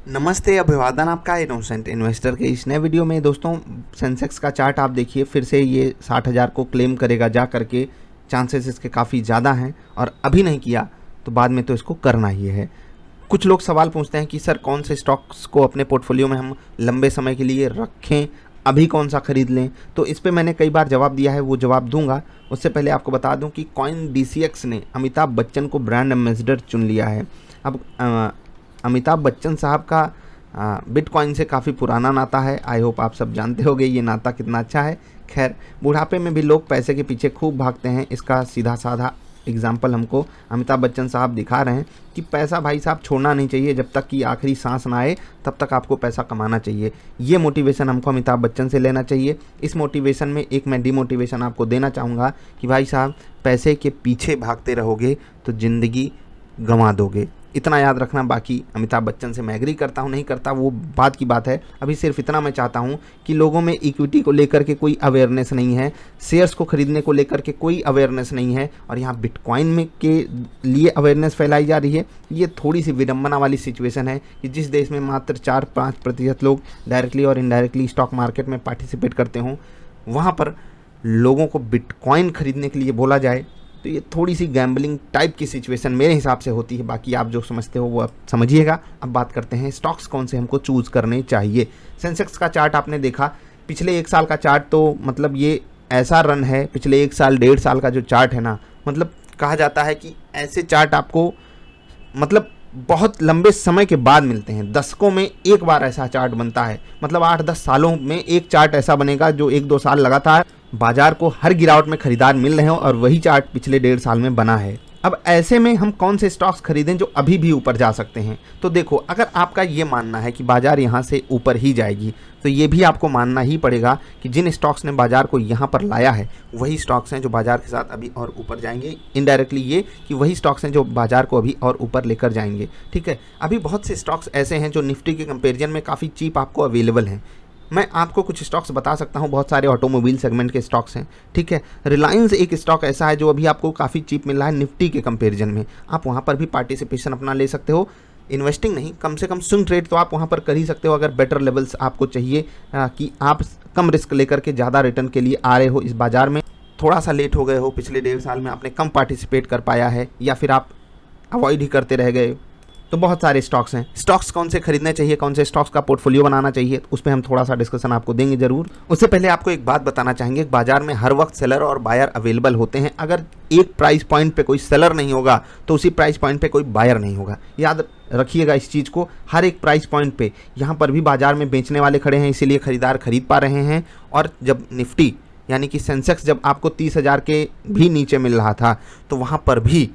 नमस्ते, अभिवादन आपका इनोसेंट इन्वेस्टर के इस नए वीडियो में। दोस्तों, सेंसेक्स का चार्ट आप देखिए, फिर से ये 60,000 को क्लेम करेगा जा करके। चांसेस इसके काफ़ी ज़्यादा हैं और अभी नहीं किया तो बाद में तो इसको करना ही है। कुछ लोग सवाल पूछते हैं कि सर कौन से स्टॉक्स को अपने पोर्टफोलियो में हम लंबे समय के लिए रखें, अभी कौन सा खरीद लें। तो इस पे मैंने कई बार जवाब दिया है, वो जवाब दूंगा। उससे पहले आपको बता दूं कि कॉइन DCX ने अमिताभ बच्चन को ब्रांड एम्बेसडर चुन लिया है। अब अमिताभ बच्चन साहब का बिटकॉइन से काफ़ी पुराना नाता है। आई होप आप सब जानते होंगे ये नाता कितना अच्छा है। खैर, बुढ़ापे में भी लोग पैसे के पीछे खूब भागते हैं। इसका सीधा साधा एग्जाम्पल हमको अमिताभ बच्चन साहब दिखा रहे हैं कि पैसा भाई साहब छोड़ना नहीं चाहिए। जब तक कि आखिरी सांस ना आए तब तक आपको पैसा कमाना चाहिए। ये मोटिवेशन हमको अमिताभ बच्चन से लेना चाहिए। इस मोटिवेशन में एक मैं डिमोटिवेशन आपको देना चाहूँगा कि भाई साहब, पैसे के पीछे भागते रहोगे तो ज़िंदगी गंवा दोगे। इतना याद रखना। बाकी अमिताभ बच्चन से मैं एग्री करता हूँ नहीं करता वो बात की बात है। अभी सिर्फ इतना मैं चाहता हूँ कि लोगों में इक्विटी को लेकर के कोई अवेयरनेस नहीं है, शेयर्स को खरीदने को लेकर के कोई अवेयरनेस नहीं है, और यहाँ बिटकॉइन में के लिए अवेयरनेस फैलाई जा रही है। ये थोड़ी सी विडंबना वाली सिचुएशन है कि जिस देश में मात्र 4-5% लोग डायरेक्टली और इनडायरेक्टली स्टॉक मार्केट में पार्टिसिपेट करते हों, वहाँ पर लोगों को बिटकॉइन खरीदने के लिए बोला जाए तो ये थोड़ी सी गैम्बलिंग टाइप की सिचुएशन मेरे हिसाब से होती है। बाकी आप जो समझते हो वो आप समझिएगा। अब बात करते हैं स्टॉक्स कौन से हमको चूज़ करने चाहिए। सेंसेक्स का चार्ट आपने देखा, पिछले 1 साल का चार्ट, तो मतलब ये ऐसा रन है। पिछले 1 साल 1.5 साल का जो चार्ट है ना, मतलब कहा जाता है कि ऐसे चार्ट आपको मतलब बहुत लंबे समय के बाद मिलते हैं। दशकों में एक बार ऐसा चार्ट बनता है। मतलब 8-10 सालों में एक चार्ट ऐसा बनेगा जो 1-2 साल लगातार बाजार को हर गिरावट में खरीदार मिल रहे हो, और वही चार्ट पिछले 1.5 साल में बना है। अब ऐसे में हम कौन से स्टॉक्स खरीदें जो अभी भी ऊपर जा सकते हैं। तो देखो, अगर आपका ये मानना है कि बाजार यहाँ से ऊपर ही जाएगी, तो ये भी आपको मानना ही पड़ेगा कि जिन स्टॉक्स ने बाजार को यहाँ पर लाया है वही स्टॉक्स हैं जो बाजार के साथ अभी और ऊपर जाएंगे। इनडायरेक्टली ये कि वही स्टॉक्स हैं जो बाजार को अभी और ऊपर लेकर जाएंगे। ठीक है, अभी बहुत से स्टॉक्स ऐसे हैं जो निफ्टी के कंपेरिजन में काफ़ी चीप आपको अवेलेबल हैं। मैं आपको कुछ स्टॉक्स बता सकता हूं। बहुत सारे ऑटोमोबाइल सेगमेंट के स्टॉक्स हैं। ठीक है, रिलायंस एक स्टॉक ऐसा है जो अभी आपको काफ़ी चीप मिल रहा है निफ्टी के कंपैरिजन में। आप वहां पर भी पार्टिसिपेशन अपना ले सकते हो। इन्वेस्टिंग नहीं, कम से कम स्विंग ट्रेड तो आप वहां पर कर ही सकते हो, अगर बेटर लेवल्स आपको चाहिए कि आप कम रिस्क लेकर के ज़्यादा रिटर्न के लिए आ रहे हो इस बाज़ार में। थोड़ा सा लेट हो गए हो, पिछले 1.5 साल में आपने कम पार्टिसिपेट कर पाया है, या फिर आप अवॉइड ही करते रह गए, तो बहुत सारे स्टॉक्स हैं। स्टॉक्स कौन से खरीदने चाहिए, कौन से स्टॉक्स का पोर्टफोलियो बनाना चाहिए, उस पर हम थोड़ा सा डिस्कशन आपको देंगे जरूर। उससे पहले आपको एक बात बताना चाहेंगे, बाजार में हर वक्त सेलर और बायर अवेलेबल होते हैं। अगर एक प्राइस पॉइंट पे कोई सेलर नहीं होगा तो उसी प्राइस पॉइंट पे कोई बायर नहीं होगा। याद रखिएगा इस चीज़ को। हर एक प्राइस पॉइंट पे यहाँ पर भी बाजार में बेचने वाले खड़े हैं, इसीलिए खरीदार खरीद पा रहे हैं। और जब निफ्टी यानी कि सेंसेक्स जब आपको 30,000 के भी नीचे मिल रहा था, तो वहाँ पर भी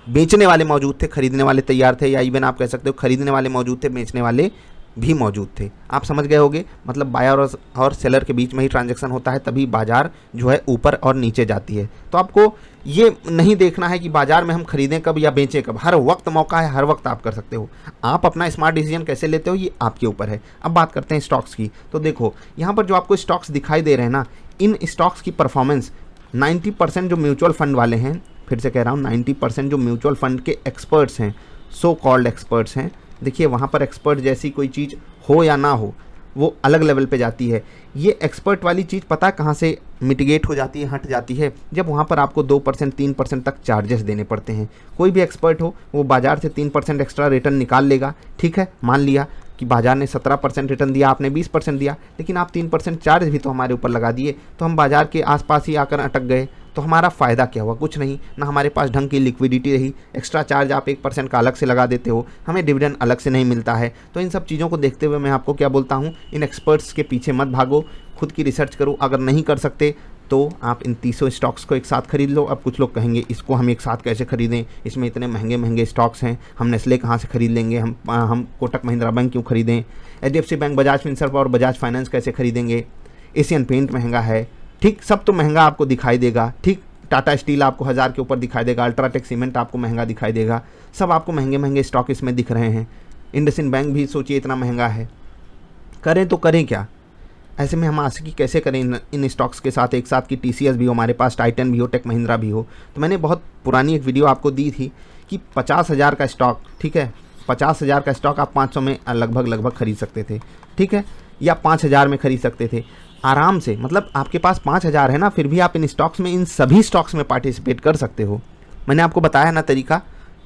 बेचने वाले मौजूद थे, खरीदने वाले तैयार थे, या इवन आप कह सकते हो खरीदने वाले मौजूद थे, बेचने वाले भी मौजूद थे। आप समझ गए होंगे। मतलब बायर और सेलर के बीच में ही ट्रांजैक्शन होता है, तभी बाजार जो है ऊपर और नीचे जाती है। तो आपको ये नहीं देखना है कि बाजार में हम खरीदें कब या बेचें कब। हर वक्त मौका है, हर वक्त आप कर सकते हो। आप अपना स्मार्ट डिसीजन कैसे लेते हो ये आपके ऊपर है। अब बात करते हैं स्टॉक्स की। तो देखो, यहाँ पर जो आपको स्टॉक्स दिखाई दे रहे हैं ना, इन स्टॉक्स की परफॉर्मेंस 90% जो म्यूचुअल फंड वाले हैं, फिर से कह रहा हूँ 90% जो म्यूचुअल फंड के एक्सपर्ट्स हैं, सो कॉल्ड एक्सपर्ट्स हैं, देखिए वहाँ पर एक्सपर्ट जैसी कोई चीज़ हो या ना हो, वो अलग लेवल पे जाती है। ये एक्सपर्ट वाली चीज़ पता है कहाँ से मिटिगेट हो जाती है, हट जाती है, जब वहाँ पर आपको 2% 3% तक चार्जेस देने पड़ते हैं। कोई भी एक्सपर्ट हो वो बाज़ार से 3% एक्स्ट्रा रिटर्न निकाल लेगा। ठीक है, मान लिया कि बाजार ने 17% रिटर्न दिया, आपने 20% दिया, लेकिन आप 3% चार्ज भी तो हमारे ऊपर लगा दिए, तो हम बाजार के आसपास ही आकर अटक गए। तो हमारा फ़ायदा क्या हुआ? कुछ नहीं ना। हमारे पास ढंग की लिक्विडिटी रही। एक्स्ट्रा चार्ज आप 1% का अलग से लगा देते हो, हमें डिविडेंड अलग से नहीं मिलता है। तो इन सब चीज़ों को देखते हुए मैं आपको क्या बोलता हूँ, इन एक्सपर्ट्स के पीछे मत भागो, खुद की रिसर्च करो। अगर नहीं कर सकते तो आप इन 300 स्टॉक्स को एक साथ खरीद लो। अब कुछ लोग कहेंगे इसको हम एक साथ कैसे खरीदें, इसमें इतने महंगे महंगे स्टॉक्स हैं, हम नेस्ले कहाँ से खरीद लेंगे, हम कोटक महिंद्रा बैंक क्यों खरीदें, HDFC बैंक, बजाज फिनसर्व और बजाज फाइनेंस कैसे खरीदेंगे, एशियन पेंट महंगा है। ठीक, सब तो महंगा आपको दिखाई देगा। ठीक, टाटा स्टील आपको 1000 के ऊपर दिखाई देगा, अल्ट्राटेक सीमेंट आपको महंगा दिखाई देगा, सब आपको महंगे महंगे स्टॉक इसमें दिख रहे हैं। इंडसइंड बैंक भी सोचिए इतना महंगा है। करें तो करें क्या? ऐसे में हम आशिकी कैसे करें इन स्टॉक्स के साथ, एक साथ की TCS भी हो हमारे पास, टाइटन भी हो, टेक महिंद्रा भी हो। तो मैंने बहुत पुरानी एक वीडियो आपको दी थी कि 50,000 का स्टॉक, ठीक है, 50,000 का स्टॉक आप 500 में लगभग खरीद सकते थे, ठीक है, या 5,000 में खरीद सकते थे आराम से। मतलब आपके पास 5,000 है ना, फिर भी आप इन स्टॉक्स में, इन सभी स्टॉक्स में पार्टिसिपेट कर सकते हो। मैंने आपको बताया ना तरीका।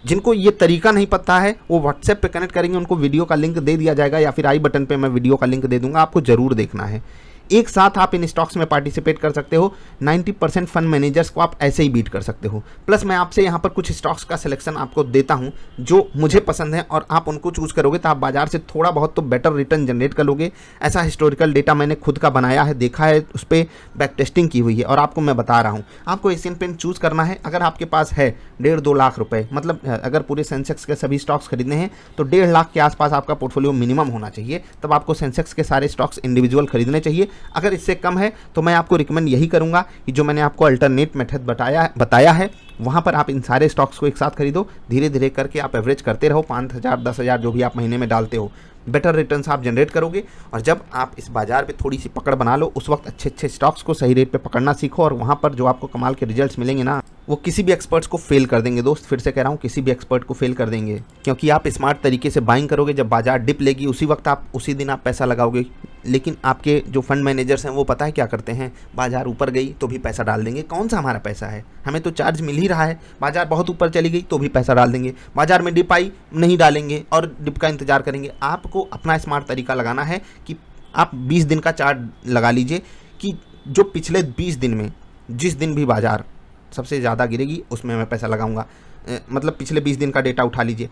जिनको ये तरीका नहीं पता है वो व्हाट्सएप पे कनेक्ट करेंगे, उनको वीडियो का लिंक दे दिया जाएगा, या फिर आई बटन पे मैं वीडियो का लिंक दे दूंगा, आपको ज़रूर देखना है। एक साथ आप इन स्टॉक्स में पार्टिसिपेट कर सकते हो। 90% फंड मैनेजर्स को आप ऐसे ही बीट कर सकते हो। प्लस मैं आपसे यहाँ पर कुछ स्टॉक्स का सिलेक्शन आपको देता हूँ जो मुझे पसंद है, और आप उनको चूज़ करोगे तो आप बाजार से थोड़ा बहुत तो बेटर रिटर्न जनरेट कर लोगे। ऐसा हिस्टोरिकल डेटा मैंने खुद का बनाया है, देखा है, उस पर बैक टेस्टिंग की हुई है, और आपको मैं बता रहा हूँ। आपको एशियन पेंट चूज़ करना है। अगर आपके पास है 1.5-2 लाख रुपये, मतलब अगर पूरे सेंसेक्स के सभी स्टॉक्स खरीदने हैं तो 1.5 लाख के आसपास आपका पोर्टफोलियो मिनिमम होना चाहिए। तब आपको सेंसेक्स के सारे स्टॉक्स इंडिविजुअल खरीदने चाहिए। अगर इससे कम है तो मैं आपको रिकमेंड यही करूंगा कि जो मैंने आपको अल्टरनेट मेथड बताया है वहां पर आप इन सारे स्टॉक्स को एक साथ खरीदो। धीरे धीरे करके आप एवरेज करते रहो, 5,000 10,000 जो भी आप महीने में डालते हो, बेटर रिटर्न्स आप जनरेट करोगे। और जब आप इस बाजार पे थोड़ी सी पकड़ बना लो, उस वक्त अच्छे अच्छे स्टॉक्स को सही रेट पे पकड़ना सीखो, और वहाँ पर जो आपको कमाल के रिजल्ट्स मिलेंगे ना, वो किसी भी एक्सपर्ट्स को फेल कर देंगे दोस्त। फिर से कह रहा हूँ, किसी भी एक्सपर्ट को फेल कर देंगे, क्योंकि आप स्मार्ट तरीके से बाइंग करोगे। जब बाजार डिप लेगी उसी दिन आप पैसा लगाओगे। लेकिन आपके जो फंड मैनेजर्स हैं वो पता है क्या करते हैं, बाजार ऊपर गई तो भी पैसा डाल देंगे। कौन सा हमारा पैसा है, हमें तो चार्ज मिल ही रहा है। बाजार बहुत ऊपर चली गई तो भी पैसा डाल देंगे, बाजार में डिप आई नहीं डालेंगे और डिप का इंतजार करेंगे। आपको अपना स्मार्ट तरीका लगाना है कि आप 20 दिन का चार्ट लगा लीजिए कि जो पिछले 20 दिन में जिस दिन भी बाजार सबसे ज़्यादा गिरेगी उसमें मैं पैसा लगाऊंगा। मतलब पिछले 20 दिन का डेटा उठा लीजिए।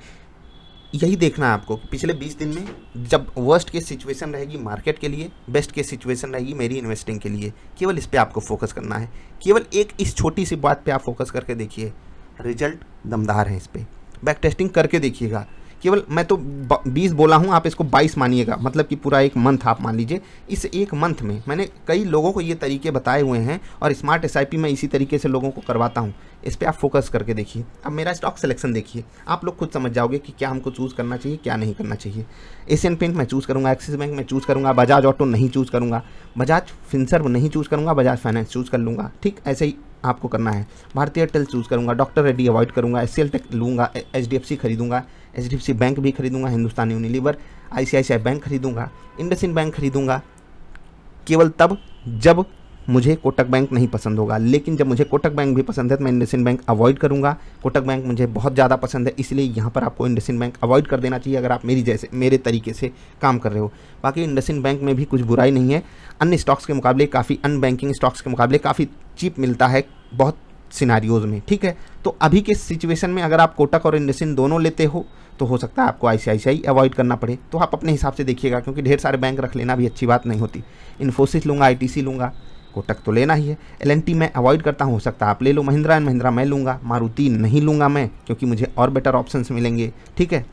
यही देखना है आपको कि पिछले 20 दिन में जब वर्स्ट केस सिचुएशन रहेगी मार्केट के लिए, बेस्ट केस सिचुएशन रहेगी मेरी इन्वेस्टिंग के लिए। केवल इस पे आपको फोकस करना है। केवल एक इस छोटी सी बात पे आप फोकस करके देखिए, रिजल्ट दमदार है। इस पे बैक टेस्टिंग करके देखिएगा। केवल मैं तो 20 बोला हूँ, आप इसको 22 मानिएगा, मतलब कि पूरा एक मंथ आप मान लीजिए। इस एक मंथ में मैंने कई लोगों को ये तरीके बताए हुए हैं, और स्मार्ट SIP में इसी तरीके से लोगों को करवाता हूँ। इस पर आप फोकस करके देखिए। अब मेरा स्टॉक सिलेक्शन देखिए, आप लोग खुद समझ जाओगे कि क्या हमको चूज़ करना चाहिए, क्या नहीं करना चाहिए। एशियन पेंट मैं चूज़ करूँगा, एक्सिस बैंक में चूज़ करूँगा, बजाज ऑटो नहीं चूज़ करूँगा, बजाज फिनसर्व नहीं चूज़ करूँगा, बजाज फाइनेंस चूज़ कर लूँगा। ठीक ऐसे ही आपको करना है। भारतीय एयरटेल चूज़ करूँगा, डॉक्टर रेड्डी अवॉइड करूँगा, SCL टेक लूँगा, HDFC खरीदूँगा, HDFC बैंक भी खरीदूँगा, हिंदुस्तान यूनिलीवर, ICICI बैंक खरीदूँगा, इंडसइंड बैंक खरीदूँगा। केवल तब जब मुझे कोटक बैंक नहीं पसंद होगा। लेकिन जब मुझे कोटक बैंक भी पसंद है तो मैं इंडसइंड बैंक अवॉइड करूंगा। कोटक बैंक मुझे बहुत ज़्यादा पसंद है, इसलिए यहाँ पर आपको इंडसइंड बैंक अवॉइड कर देना चाहिए अगर आप मेरे तरीके से काम कर रहे हो। बाकी इंडसइंड बैंक में भी कुछ बुराई नहीं है, अन्य स्टॉक्स के मुकाबले काफ़ी, अन्य बैंकिंग स्टॉक्स के मुकाबले काफ़ी चीप मिलता है बहुत सिनारियोज़ में। ठीक है, तो अभी के सिचुएशन में अगर आप कोटक और इंडसइंड दोनों लेते हो तो हो सकता है आपको ICICI अवॉइड करना पड़े। तो आप अपने हिसाब से देखिएगा, क्योंकि ढेर सारे बैंक रख लेना भी अच्छी बात नहीं होती। इन्फोसिस लूँगा, ITC लूँगा, कोटक तो लेना ही है। L&T मैं अवॉइड करता हूँ, हो सकता है आप ले लो। महिंद्रा एंड महिंद्रा मैं लूँगा, मारुति नहीं लूँगा मैं, क्योंकि मुझे और बेटर ऑप्शंस मिलेंगे। ठीक है,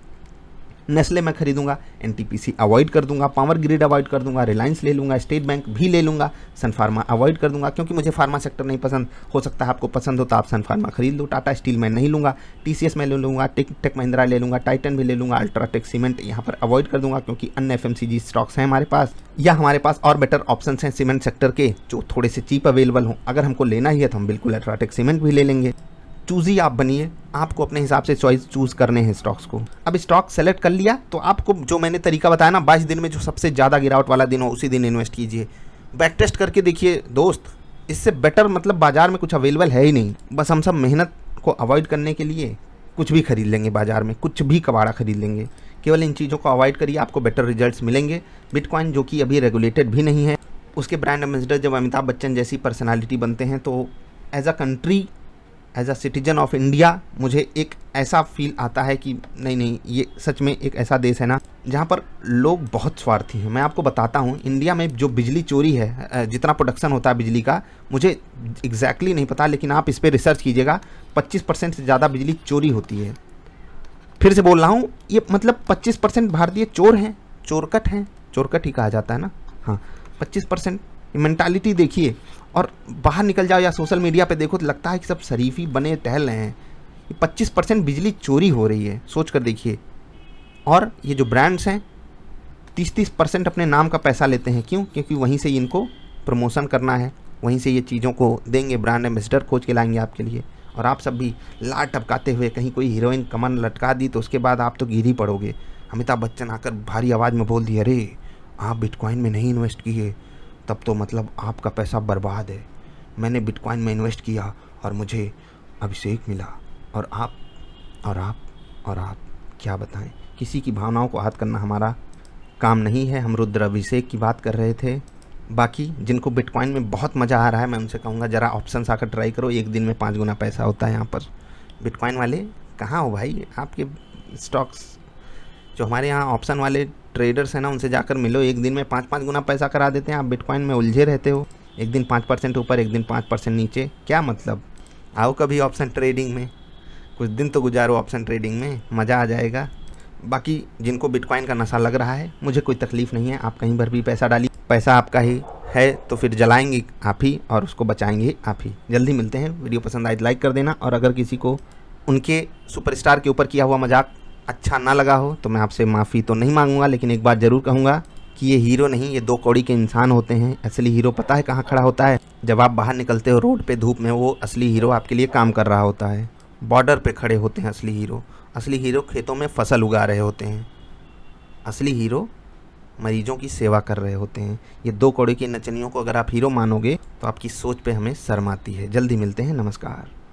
नेस्ले मैं खरीदूंगा, NTPC अवॉइड कर दूंगा, पावर ग्रिड अवॉइड कर दूंगा, रिलायंस ले लूँगा, स्टेट बैंक भी ले लूँगा, सन फार्मा अवॉइड कर दूंगा क्योंकि मुझे फार्मा सेक्टर नहीं पसंद। हो सकता है आपको पसंद हो तो आप सन फार्मा खरीद लो। टाटा स्टील मैं नहीं लूँगा, TCS मैं ले लूँगा, टेक महिंद्रा ले लूँगा, टाइटन भी ले लूँगा, अल्ट्राटेक सीमेंट यहाँ पर अवॉइड कर दूंगा क्योंकि अन्य FMCG स्टॉक्स हैं हमारे पास, या हमारे पास और बेटर ऑप्शंस हैं सीमेंट सेक्टर के जो थोड़े से चीप अवेलेबल हों। अगर हमको लेना ही है तो हम बिल्कुल अल्ट्राटेक सीमेंट भी ले लेंगे। चूज़ी आप बनिए, आपको अपने हिसाब से चॉइस चूज़ करने हैं स्टॉक्स को। अब स्टॉक सेलेक्ट कर लिया तो आपको जो मैंने तरीका बताया ना, 22 दिन में जो सबसे ज़्यादा गिरावट वाला दिन हो उसी दिन इन्वेस्ट कीजिए। बैक टेस्ट करके देखिए दोस्त, इससे बेटर मतलब बाज़ार में कुछ अवेलेबल है ही नहीं। बस हम सब मेहनत को अवॉइड करने के लिए कुछ भी खरीद लेंगे, बाज़ार में कुछ भी कबाड़ा खरीद लेंगे। केवल इन चीज़ों को अवॉइड करिए, आपको बेटर रिजल्ट्स मिलेंगे। बिटकॉइन जो कि अभी रेगुलेटेड भी नहीं है, उसके ब्रांड एम्बेसडर जब अमिताभ बच्चन जैसी पर्सनालिटी बनते हैं तो as a country, as a citizen of India मुझे एक ऐसा फील आता है कि नहीं, ये सच में एक ऐसा देश है ना जहाँ पर लोग बहुत स्वार्थी हैं। मैं आपको बताता हूँ, इंडिया में जो बिजली चोरी है, जितना प्रोडक्शन होता है बिजली का मुझे एग्जैक्टली नहीं पता, लेकिन आप इस पर रिसर्च कीजिएगा, 25% से ज़्यादा बिजली चोरी होती है। फिर से बोल रहा हूँ, ये मतलब 25% भारतीय चोर हैं, चोरकट हैं, चोरकट ही कहा जाता है ना, हाँ 25%। मेंटालिटी देखिए, और बाहर निकल जाओ या सोशल मीडिया पे देखो तो लगता है कि सब शरीफी बने टहल रहे हैं। ये 25% बिजली चोरी हो रही है, सोच कर देखिए। और ये जो ब्रांड्स हैं 30% अपने नाम का पैसा लेते हैं। क्यों? क्योंकि वहीं से इनको प्रमोशन करना है, वहीं से ये चीज़ों को देंगे, ब्रांड एम्बेसडर खोज के लाएंगे आपके लिए। और आप सब भी लार टपकाते हुए कहीं कोई हीरोइन कमर लटका दी तो उसके बाद आप तो गिर ही पड़ोगे। अमिताभ बच्चन आकर भारी आवाज़ में बोल दिए, अरे आप बिटकॉइन में नहीं इन्वेस्ट किए, तब तो मतलब आपका पैसा बर्बाद है। मैंने बिटकॉइन में इन्वेस्ट किया और मुझे अभिषेक मिला, और आप क्या बताएं। किसी की भावनाओं को आहत करना हमारा काम नहीं है। हम रुद्र अभिषेक की बात कर रहे थे। बाकी जिनको बिटकॉइन में बहुत मज़ा आ रहा है, मैं उनसे कहूँगा ज़रा ऑप्शंस आकर ट्राई करो। एक दिन में 5 गुना पैसा होता है यहाँ पर। बिटकॉइन वाले कहाँ हो भाई? आपके स्टॉक्स जो हमारे यहाँ ऑप्शन वाले ट्रेडर्स हैं ना, उनसे जाकर मिलो। एक दिन में 5-5 गुना पैसा करा देते हैं। आप बिटकॉइन में उलझे रहते हो, एक दिन 5% ऊपर, एक दिन 5% नीचे, क्या मतलब? आओ कभी ऑप्शन ट्रेडिंग में, कुछ दिन तो गुजारो ऑप्शन ट्रेडिंग में, मज़ा आ जाएगा। बाकी जिनको बिटकॉइन का नशा लग रहा है, मुझे कोई तकलीफ़ नहीं है। आप कहीं पर भी पैसा डालिए, पैसा आपका ही है, तो फिर जलाएंगे आप ही और उसको बचाएंगे आप ही। जल्दी मिलते हैं। वीडियो पसंद आए तो लाइक कर देना, और अगर किसी को उनके सुपरस्टार के ऊपर किया हुआ मजाक अच्छा ना लगा हो तो मैं आपसे माफ़ी तो नहीं मांगूंगा, लेकिन एक बात ज़रूर कहूँगा कि ये हीरो नहीं, ये 2 कौड़ी के इंसान होते हैं। असली हीरो पता है कहाँ खड़ा होता है? जब आप बाहर निकलते हो रोड पे धूप में, वो असली हीरो आपके लिए काम कर रहा होता है। बॉर्डर पे खड़े होते हैं असली हीरो। असली हीरो खेतों में फसल उगा रहे होते हैं। असली हीरो मरीजों की सेवा कर रहे होते हैं। ये 2 कौड़ी की नचनियों को अगर आप हीरो मानोगे तो आपकी सोच पे हमें शर्म आती है। जल्दी मिलते हैं, नमस्कार।